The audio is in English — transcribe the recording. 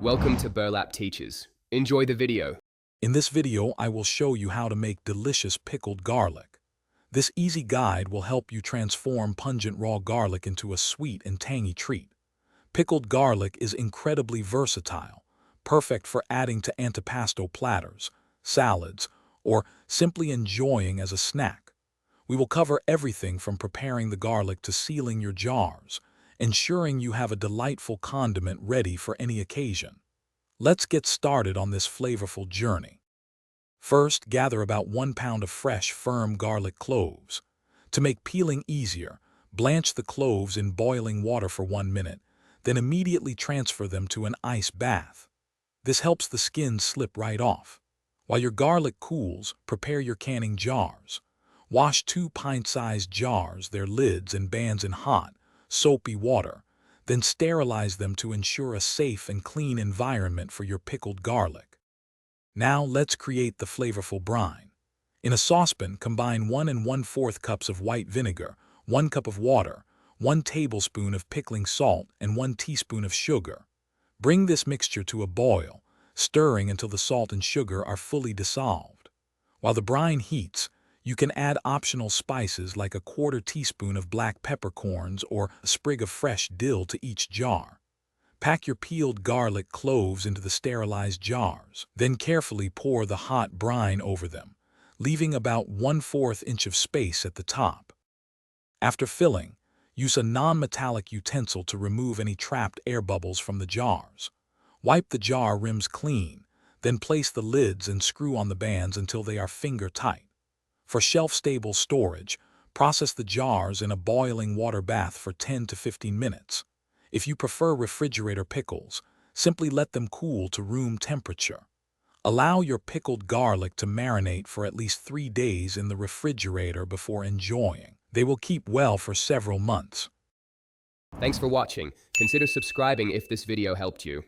Welcome to Burlap Teachers. Enjoy the video. In this video, I will show you how to make delicious pickled garlic. This easy guide will help you transform pungent raw garlic into a sweet and tangy treat. Pickled garlic is incredibly versatile, perfect for adding to antipasto platters, salads, or simply enjoying as a snack. We will cover everything from preparing the garlic to sealing your jars, ensuring you have a delightful condiment ready for any occasion. Let's get started on this flavorful journey. First, gather about 1 pound of fresh, firm garlic cloves. To make peeling easier, blanch the cloves in boiling water for 1 minute, then immediately transfer them to an ice bath. This helps the skin slip right off. While your garlic cools, prepare your canning jars. Wash 2 pint-sized jars, their lids and bands in hot, soapy water, then sterilize them to ensure a safe and clean environment for your pickled garlic. Now let's create the flavorful brine. In a saucepan, combine 1 1/4 cups of white vinegar, 1 cup of water, 1 tablespoon of pickling salt, and 1 teaspoon of sugar. Bring this mixture to a boil, stirring until the salt and sugar are fully dissolved. While the brine heats, you can add optional spices like a 1/4 teaspoon of black peppercorns or a sprig of fresh dill to each jar. Pack your peeled garlic cloves into the sterilized jars, then carefully pour the hot brine over them, leaving about 1/4 inch of space at the top. After filling, use a non-metallic utensil to remove any trapped air bubbles from the jars. Wipe the jar rims clean, then place the lids and screw on the bands until they are finger-tight. For shelf-stable storage, process the jars in a boiling water bath for 10 to 15 minutes. If you prefer refrigerator pickles, simply let them cool to room temperature. Allow your pickled garlic to marinate for at least 3 days in the refrigerator before enjoying. They will keep well for several months. Thanks for watching. Consider subscribing if this video helped you.